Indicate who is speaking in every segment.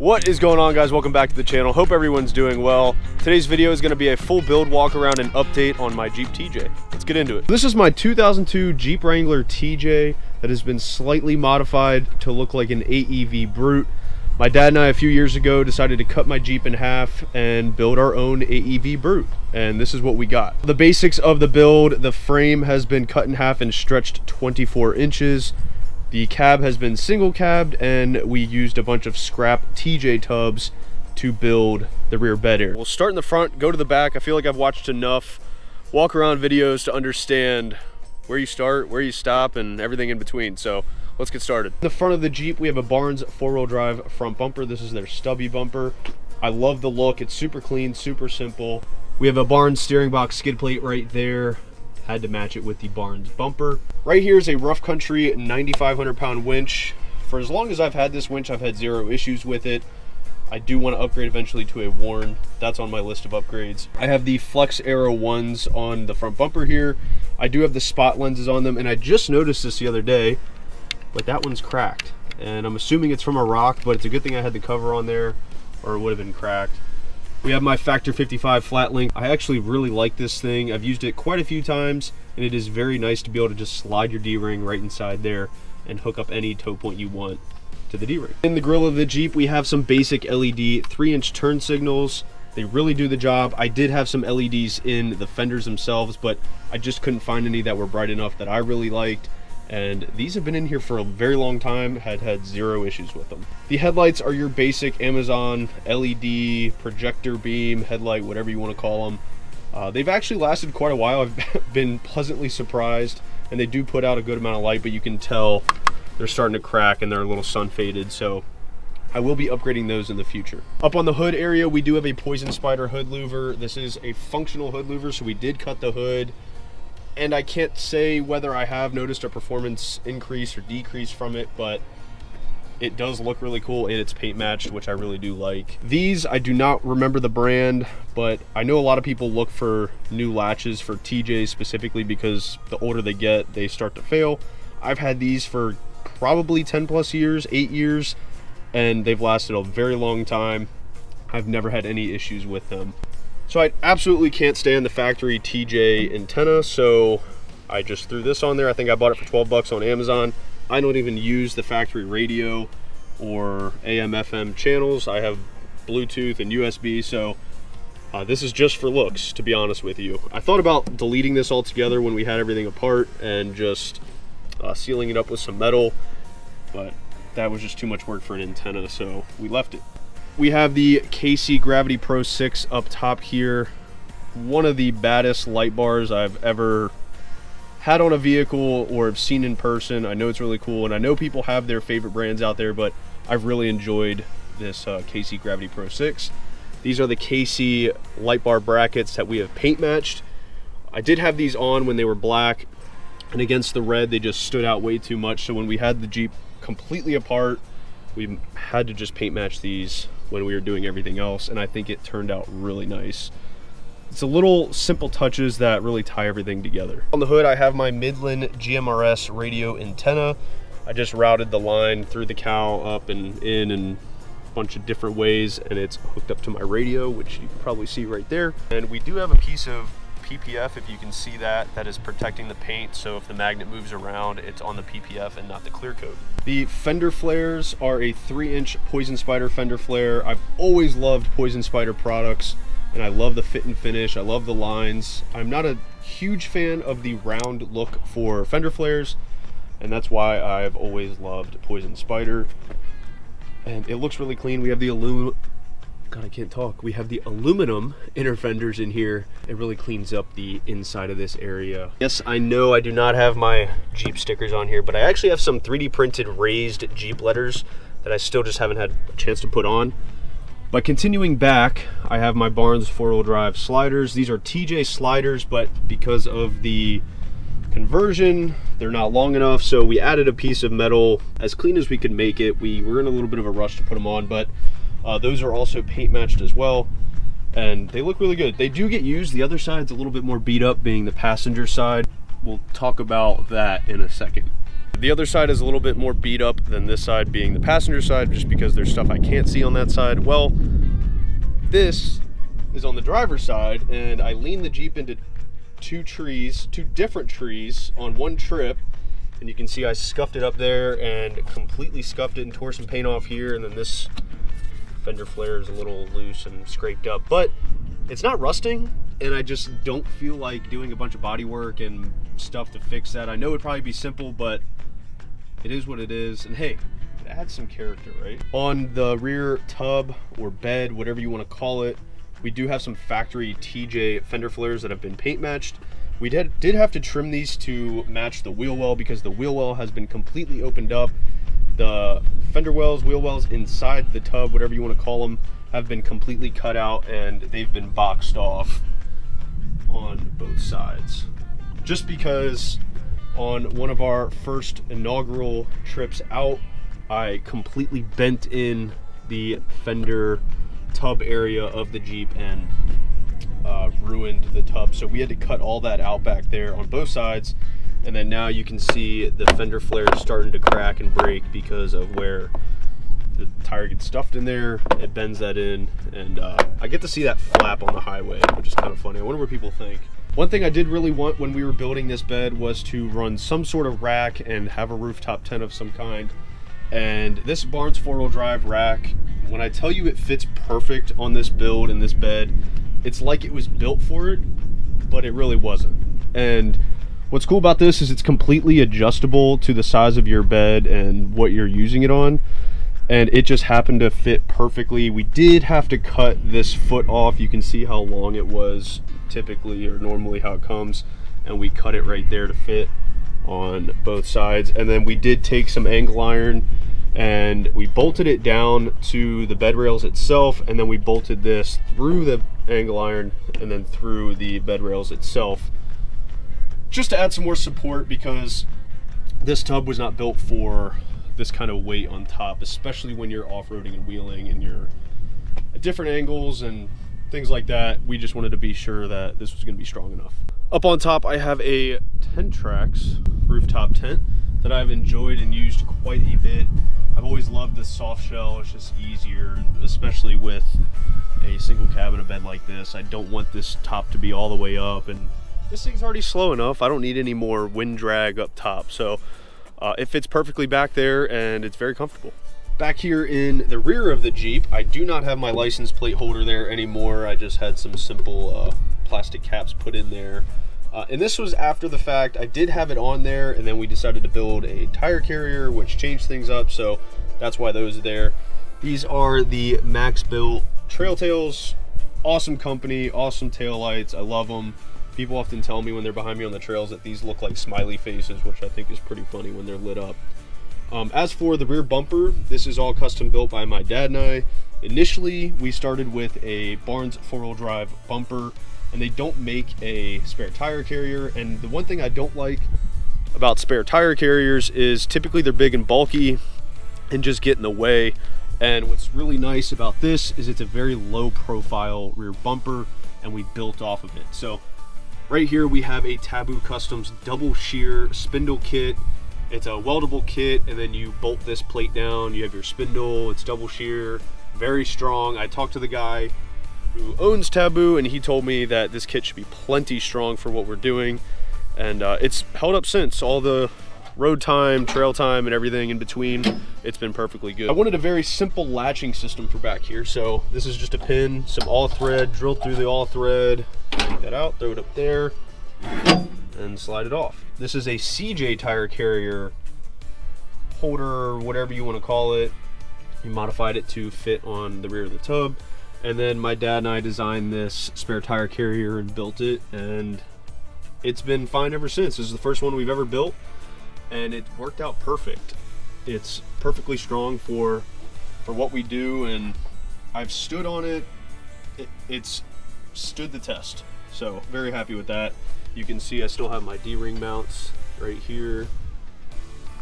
Speaker 1: What is going on, guys? Welcome back to the channel. Hope everyone's doing well. Today's video is going to be a full build walk around and update on my Jeep TJ. Let's get into it. This is my 2002 Jeep Wrangler TJ that has been slightly modified to look like an AEV Brute. My dad and I a few years ago decided to cut my Jeep in half and build our own AEV Brute, and this is what we got. The basics of the build: the frame has been cut in half and stretched 24 inches. The cab has been single cabbed, and we used a bunch of scrap TJ tubs to build the rear bed area. We'll start in the front, go to the back. I feel like I've watched enough walk around videos to understand where you start, where you stop, and everything in between. So let's get started. In the front of the Jeep, we have a Barnes 4-wheel drive front bumper. This is their stubby bumper. I love the look. It's super clean, super simple. We have a Barnes steering box skid plate right there. Had to match it with the Barnes bumper. Right here is a Rough Country 9,500 pound winch. For as long as I've had this winch, I've had zero issues with it. I do want to upgrade eventually to a Warn. That's on my list of upgrades. I have the Flex Aero 1s on the front bumper here. I do have the spot lenses on them, and I just noticed this the other day, but that one's cracked. And I'm assuming it's from a rock, but it's a good thing I had the cover on there, or it would have been cracked. We have my Factor 55 flat link. I actually really like this thing. I've used it quite a few times, and it is very nice to be able to just slide your D-ring right inside there and hook up any tow point you want to the D-ring. In the grille of the Jeep, we have some basic LED 3-inch turn signals. They really do the job. I did have some LEDs in the fenders themselves, but I just couldn't find any that were bright enough that I really liked. And these have been in here for a very long time, had zero issues with them. The headlights are your basic Amazon LED projector beam headlight, whatever you want to call them. They've actually lasted quite a while. I've been pleasantly surprised, and they do put out a good amount of light, but you can tell they're starting to crack and they're a little sun faded, so I will be upgrading those in the future. Up on the hood area, we do have a Poison Spider hood louver. This is a functional hood louver, so we did cut the hood. And I can't say whether I have noticed a performance increase or decrease from it, but it does look really cool, and it's paint matched, which I really do like. These, I do not remember the brand, but I know a lot of people look for new latches for TJs specifically because the older they get, they start to fail. I've had these for probably 10 plus years, 8 years, and they've lasted a very long time. I've never had any issues with them. So I absolutely can't stand the factory TJ antenna, so I just threw this on there. I think I bought it for 12 bucks on Amazon. I don't even use the factory radio or AM FM channels. I have Bluetooth and USB, so this is just for looks, to be honest with you. I thought about deleting this altogether when we had everything apart and just sealing it up with some metal, but that was just too much work for an antenna, so we left it. We have the KC Gravity Pro 6 up top here. One of the baddest light bars I've ever had on a vehicle or have seen in person. I know it's really cool, and I know people have their favorite brands out there, but I've really enjoyed this KC Gravity Pro 6. These are the KC light bar brackets that we have paint matched. I did have these on when they were black, and against the red, they just stood out way too much. So when we had the Jeep completely apart, we had to just paint match these when we were doing everything else, and I think it turned out really nice. It's a little simple touches that really tie everything together. On the hood, I have my Midland GMRS radio antenna. I just routed the line through the cowl up and in and a bunch of different ways, and it's hooked up to my radio, which you can probably see right there. And we do have a piece of PPF, if you can see that is protecting the paint, so if the magnet moves around, it's on the PPF and not the clear coat. The fender flares are a 3-inch Poison Spider fender flare. I've always loved Poison Spider products, and I love the fit and finish. I love the lines. I'm not a huge fan of the round look for fender flares, and that's why I've always loved Poison Spider. And it looks really clean. We have the We have the aluminum inner fenders in here. It really cleans up the inside of this area. Yes, I know I do not have my Jeep stickers on here, but I actually have some 3D printed raised Jeep letters that I still just haven't had a chance to put on. But continuing back, I have my Barnes 4-wheel drive sliders. These are TJ sliders, but because of the conversion, they're not long enough, so we added a piece of metal as clean as we could make it. We were in a little bit of a rush to put them on, but those are also paint matched as well, and they look really good. They do get used. The other side's a little bit more beat up, being the passenger side. We'll talk about that in a second. The other side is a little bit more beat up than this side, being the passenger side, just because there's stuff I can't see on that side. Well, this is on the driver's side, and I leaned the Jeep into two different trees on one trip, and you can see I scuffed it up there and completely scuffed it and tore some paint off here, and then this fender flare is a little loose and scraped up, but it's not rusting, and I just don't feel like doing a bunch of body work and stuff to fix that. I know it'd probably be simple, but it is what it is, and hey, it adds some character, right? On the rear tub or bed, whatever you want to call it, we do have some factory TJ fender flares that have been paint matched. We did have to trim these to match the wheel well because the wheel well has been completely opened up. The fender wells, wheel wells inside the tub, whatever you want to call them, have been completely cut out, and they've been boxed off on both sides. Just because on one of our first inaugural trips out, I completely bent in the fender tub area of the Jeep and ruined the tub. So we had to cut all that out back there on both sides. And then now you can see the fender flare starting to crack and break because of where the tire gets stuffed in there. It bends that in, and I get to see that flap on the highway, which is kind of funny. I wonder what people think. One thing I did really want when we were building this bed was to run some sort of rack and have a rooftop tent of some kind. And this Barnes 4-wheel drive rack, when I tell you it fits perfect on this build and this bed, it's like it was built for it, but it really wasn't. And what's cool about this is it's completely adjustable to the size of your bed and what you're using it on. And it just happened to fit perfectly. We did have to cut this foot off. You can see how long it was typically or normally how it comes. And we cut it right there to fit on both sides. And then we did take some angle iron and we bolted it down to the bed rails itself, and then we bolted this through the angle iron and then through the bed rails itself, just to add some more support, because this tub was not built for this kind of weight on top, especially when you're off-roading and wheeling and you're at different angles and things like that. We just wanted to be sure that this was going to be strong enough. Up on top, I have a Tentrax rooftop tent that I've enjoyed and used quite a bit. I've always loved this soft shell. It's just easier, especially with a single cabinet bed like this. I don't want this top to be all the way up, and this thing's already slow enough. I don't need any more wind drag up top, so it fits perfectly back there, and it's very comfortable. Back here in the rear of the Jeep, I do not have my license plate holder there anymore. I just had some simple plastic caps put in there. And this was after the fact. I did have it on there, and then we decided to build a tire carrier, which changed things up, so that's why those are there. These are the Max Built Trail Tails. Awesome company, awesome tail lights. I love them. People often tell me when they're behind me on the trails that these look like smiley faces, which I think is pretty funny when they're lit up. As for the rear bumper, this is all custom built by my dad and I. Initially, we started with a Barnes 4-wheel drive bumper, and they don't make a spare tire carrier. And the one thing I don't like about spare tire carriers is typically they're big and bulky and just get in the way. And what's really nice about this is it's a very low profile rear bumper, and we built off of it. So right here we have a Taboo Customs double shear spindle kit. It's a weldable kit, and then you bolt this plate down. You have your spindle, it's double shear, very strong. I talked to the guy who owns Taboo, and he told me that this kit should be plenty strong for what we're doing, and it's held up since. All the road time, trail time, and everything in between, it's been perfectly good. I wanted a very simple latching system for back here, so this is just a pin, some all thread, drilled through the all thread, take that out, throw it up there, and slide it off. This is a CJ tire carrier holder, whatever you want to call it. We modified it to fit on the rear of the tub. And then my dad and I designed this spare tire carrier and built it, and it's been fine ever since. This is the first one we've ever built, and it worked out perfect. It's perfectly strong for what we do, and I've stood on it. It's stood the test, so very happy with that. You can see I still have my D-ring mounts right here,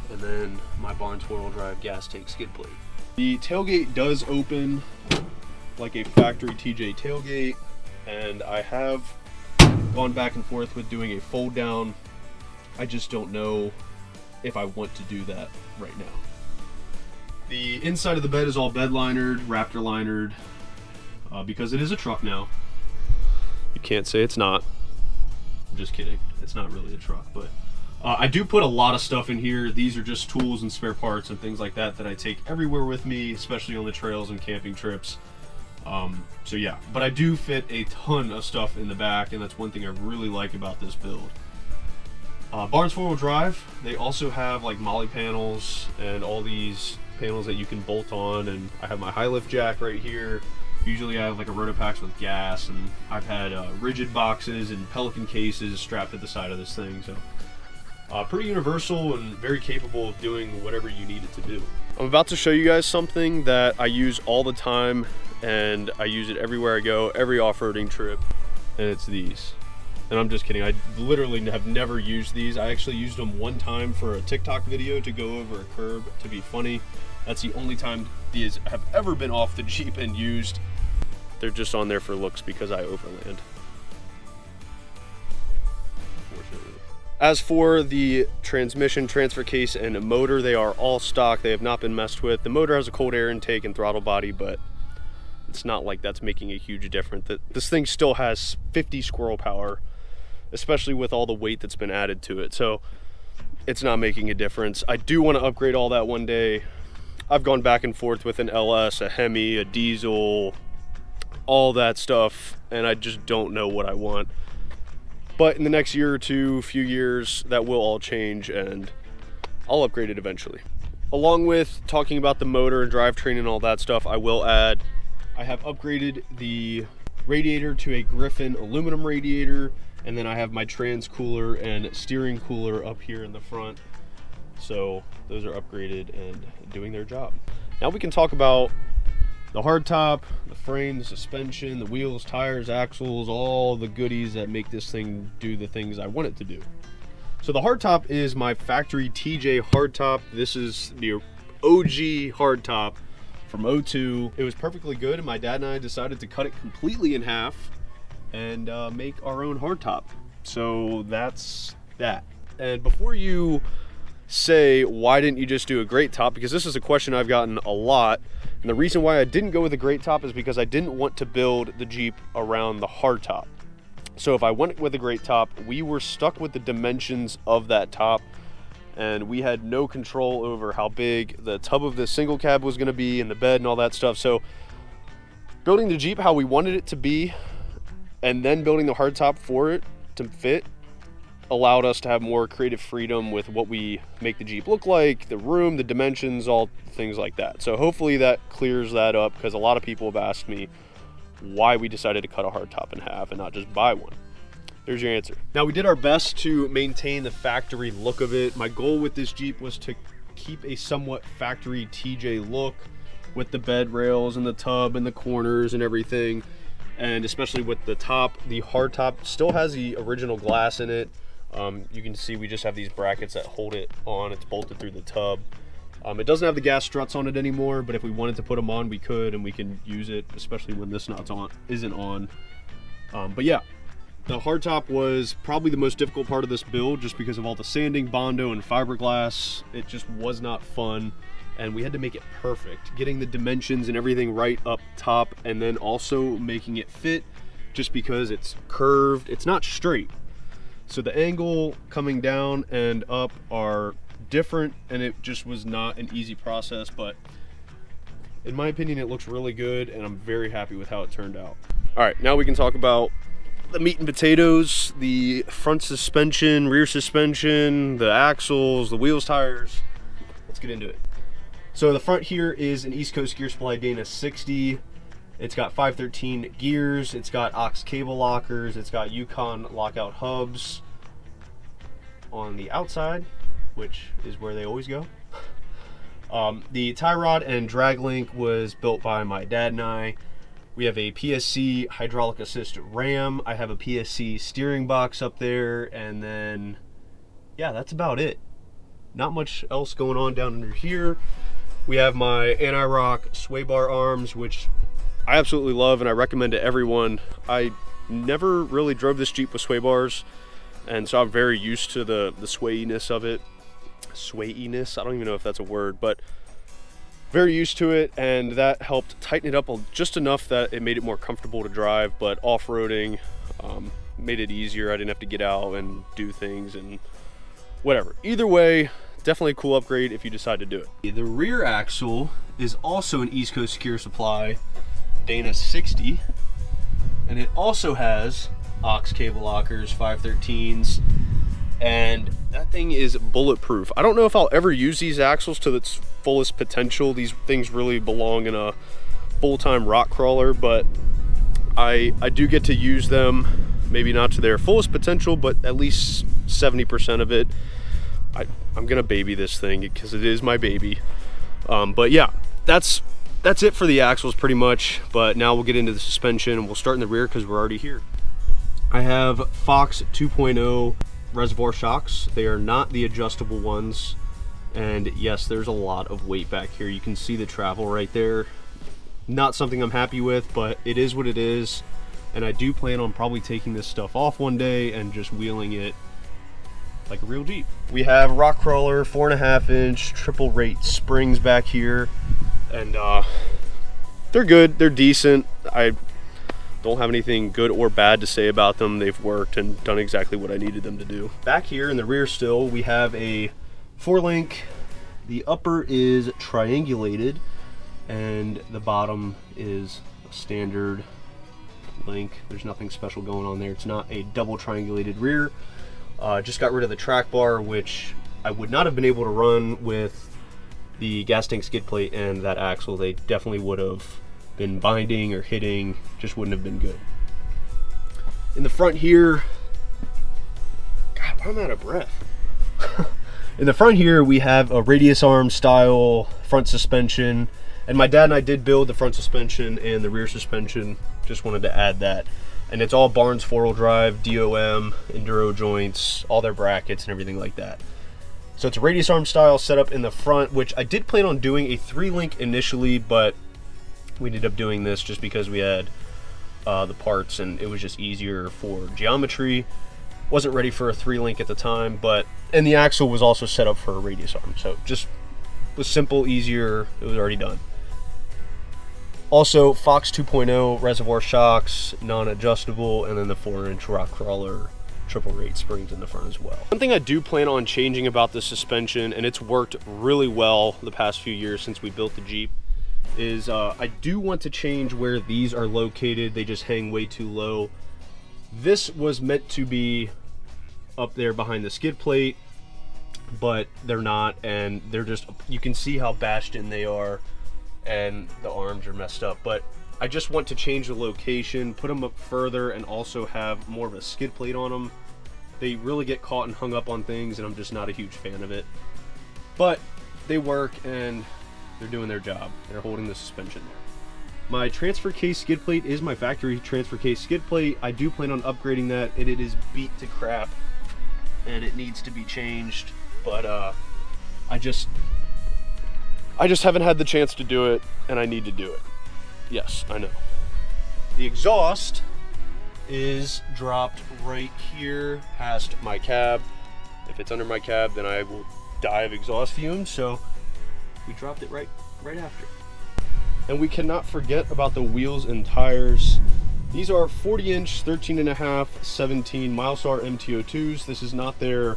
Speaker 1: and then my Barnes 4-wheel drive gas tank skid plate. The tailgate does open like a factory TJ tailgate, and I have gone back and forth with doing a fold down. I just don't know if I want to do that right now. The inside of the bed is all bed linered, Raptor linered, because it is a truck now. You can't say it's not. I'm just kidding. It's not really a truck, but I do put a lot of stuff in here. These are just tools and spare parts and things like that that I take everywhere with me, especially on the trails and camping trips. So yeah, but I do fit a ton of stuff in the back, and that's one thing I really like about this build. Barnes 4-wheel drive, they also have like molly panels and all these panels that you can bolt on, and I have my high lift jack right here. Usually I have like a Rotopax with gas, and I've had rigid boxes and Pelican cases strapped at the side of this thing, so pretty universal and very capable of doing whatever you need it to do. I'm about to show you guys something that I use all the time, and I use it everywhere I go, every off-roading trip, and it's these. And I'm just kidding, I literally have never used these. I actually used them one time for a TikTok video to go over a curb to be funny. That's the only time these have ever been off the Jeep and used. They're just on there for looks because I overland. Unfortunately. As for the transmission, transfer case, and motor, they are all stock. They have not been messed with. The motor has a cold air intake and throttle body, but it's not like that's making a huge difference. This thing still has 50 squirrel power, especially with all the weight that's been added to it. So it's not making a difference. I do want to upgrade all that one day. I've gone back and forth with an LS, a Hemi, a diesel, all that stuff, and I just don't know what I want. But in the next year or two, few years, that will all change, and I'll upgrade it eventually. Along with talking about the motor and drivetrain and all that stuff, I will add, I have upgraded the radiator to a Griffin aluminum radiator, and then I have my trans cooler and steering cooler up here in the front. So those are upgraded and doing their job. Now we can talk about the hardtop, the frame, the suspension, the wheels, tires, axles, all the goodies that make this thing do the things I want it to do. So the hardtop is my factory TJ hardtop. This is the OG hardtop from 02. It was perfectly good, and my dad and I decided to cut it completely in half and make our own hardtop. So that's that. And before you say, why didn't you just do a great top, because this is a question I've gotten a lot, and the reason why I didn't go with a great top is because I didn't want to build the Jeep around the hardtop. So if I went with a great top, we were stuck with the dimensions of that top, and we had no control over how big the tub of the single cab was going to be and the bed and all that stuff. So building the Jeep how we wanted it to be and then building the hardtop for it to fit allowed us to have more creative freedom with what we make the Jeep look like, the room, the dimensions, all things like that. So hopefully that clears that up, because a lot of people have asked me why we decided to cut a hardtop in half and not just buy one. There's your answer. Now, we did our best to maintain the factory look of it. My goal with this Jeep was to keep a somewhat factory TJ look with the bed rails and the tub and the corners and everything. And especially with the top, the hardtop still has the original glass in it. You can see we just have these brackets that hold it on. It's bolted through the tub. It doesn't have the gas struts on it anymore, but if we wanted to put them on, we could, and we can use it, especially when this isn't on. But yeah, the hardtop was probably the most difficult part of this build, just because of all the sanding, Bondo, and fiberglass. It just was not fun, and we had to make it perfect, getting the dimensions and everything right up top, and then also making it fit, just because it's curved. It's not straight. So the angle coming down and up are different, and it just was not an easy process, but in my opinion it looks really good, and I'm very happy with how it turned out. All right, now we can talk about the meat and potatoes, the front suspension, rear suspension, the axles, the wheels, tires. Let's get into it. So the front here is an East Coast Gear Supply Dana 60. It's got 513 gears, it's got aux cable lockers, it's got Yukon lockout hubs on the outside, which is where they always go. The tie rod and drag link was built by my dad and I. We have a PSC hydraulic assist ram. I have a PSC steering box up there, and then yeah, that's about it. Not much else going on down under here. We have my anti-rock sway bar arms, which I absolutely love and I recommend to everyone. I never really drove this Jeep with sway bars, and so I'm very used to the swayiness of it. swayiness. I don't even know if that's a word, but very used to it, and that helped tighten it up just enough that it made it more comfortable to drive. But off-roading made it easier. I didn't have to get out and do things and whatever. Either way, definitely a cool upgrade if you decide to do it. The rear axle is also an East Coast Gear Supply Dana 60, and it also has aux cable lockers, 513s, and that thing is bulletproof. I don't know if I'll ever use these axles to its fullest potential. These things really belong in a full-time rock crawler, but I do get to use them, maybe not to their fullest potential, but at least 70% of it. I'm gonna baby this thing because it is my baby. But yeah, that's it for the axles pretty much. But now we'll get into the suspension, and we'll start in the rear because we're already here. I have Fox 2.0 reservoir shocks. They are not the adjustable ones, and yes, there's a lot of weight back here. You can see the travel right there. Not something I'm happy with, but it is what it is, and I do plan on probably taking this stuff off one day and just wheeling it like a real Jeep. We have rock crawler 4.5-inch triple rate springs back here, and they're good, they're decent. I don't have anything good or bad to say about them. They've worked and done exactly what I needed them to do. Back here in the rear still, we have a 4-link. The upper is triangulated, and the bottom is a standard link. There's nothing special going on there. It's not a double triangulated rear. Just got rid of the track bar, which I would not have been able to run with the gas tank skid plate and that axle. They definitely would have been binding or hitting, just wouldn't have been good. In the front here, God, why am I out of breath? In the front here, we have a radius arm style front suspension, and my dad and I did build the front suspension and the rear suspension. Just wanted to add that. And it's all Barnes 4-wheel drive, DOM, enduro joints, all their brackets and everything like that. So it's a radius arm style setup in the front, which I did plan on doing a 3-link initially, but we ended up doing this just because we had the parts and it was just easier for geometry. Wasn't ready for a 3-link at the time, and the axle was also set up for a radius arm, so just was simple, easier, it was already done. Also, Fox 2.0 reservoir shocks, non-adjustable, and then the 4-inch rock crawler triple rate springs in the front as well. One thing I do plan on changing about the suspension, and it's worked really well the past few years since we built the Jeep, is I do want to change where these are located. They just hang way too low. This was meant to be up there behind the skid plate, but they're not, and they're just, you can see how bashed in they are, and the arms are messed up. But I just want to change the location, put them up further, and also have more of a skid plate on them. They really get caught and hung up on things, and I'm just not a huge fan of it. But they work, and they're doing their job. They're holding the suspension there. My transfer case skid plate is my factory transfer case skid plate. I do plan on upgrading that, and it is beat to crap, and it needs to be changed. But I just haven't had the chance to do it, and I need to do it. Yes, I know. The exhaust is dropped right here past my cab. If it's under my cab, then I will die of exhaust fumes, so we dropped it right after. And we cannot forget about the wheels and tires. These are 40-inch, 13.5, 17 Milestar MT02s. This is not their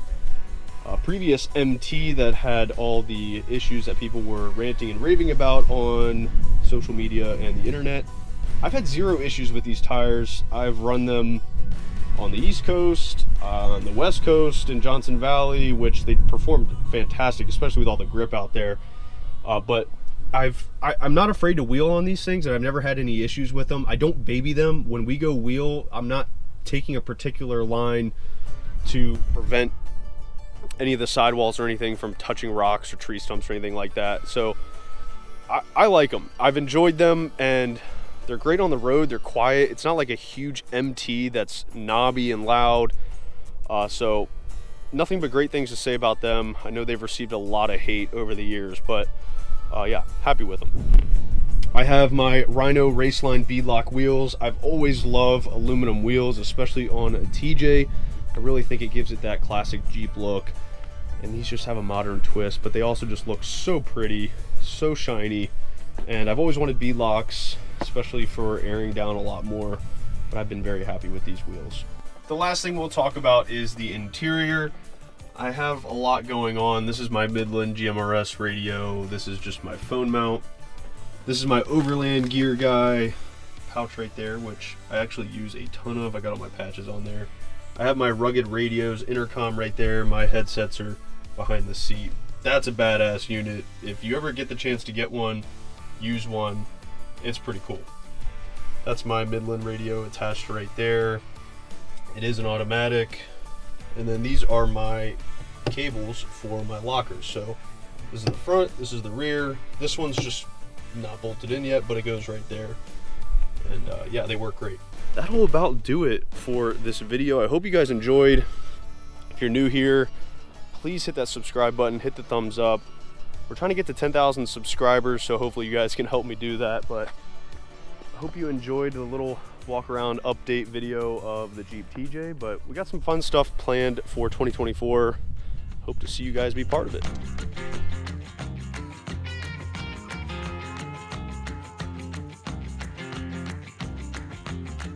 Speaker 1: previous MT that had all the issues that people were ranting and raving about on social media and the internet. I've had zero issues with these tires. I've run them on the East Coast, on the West Coast, in Johnson Valley, which they performed fantastic, especially with all the grip out there. But I'm not afraid to wheel on these things, and I've never had any issues with them. I don't baby them. When we go wheel, I'm not taking a particular line to prevent any of the sidewalls or anything from touching rocks or tree stumps or anything like that. So I like them. I've enjoyed them, and they're great on the road. They're quiet. It's not like a huge MT that's knobby and loud. So nothing but great things to say about them. I know they've received a lot of hate over the years, but yeah, happy with them. I have my Rhino Raceline beadlock wheels. I've always loved aluminum wheels, especially on a TJ. I really think it gives it that classic Jeep look. and these just have a modern twist, but they also just look so pretty, so shiny. And I've always wanted beadlocks, especially for airing down a lot more, but I've been very happy with these wheels. The last thing we'll talk about is the interior. I have a lot going on. This is my Midland GMRS radio. This is just my phone mount. This is my overland gear guy pouch right there, which I actually use a ton of. I got all my patches on there. I have my rugged radios, intercom right there. My headsets are behind the seat. That's a badass unit. If you ever get the chance to get one, use one. It's pretty cool. That's my Midland radio attached right there. It is an automatic. And then these are my cables for my lockers. So this is the front, this is the rear. This one's just not bolted in yet, but it goes right there. And yeah, they work great. That'll about do it for this video. I hope you guys enjoyed. If you're new here, please hit that subscribe button, hit the thumbs up. We're trying to get to 10,000 subscribers, so hopefully you guys can help me do that. But I hope you enjoyed the little walk around update video of the Jeep TJ, but we got some fun stuff planned for 2024. Hope to see you guys be part of it.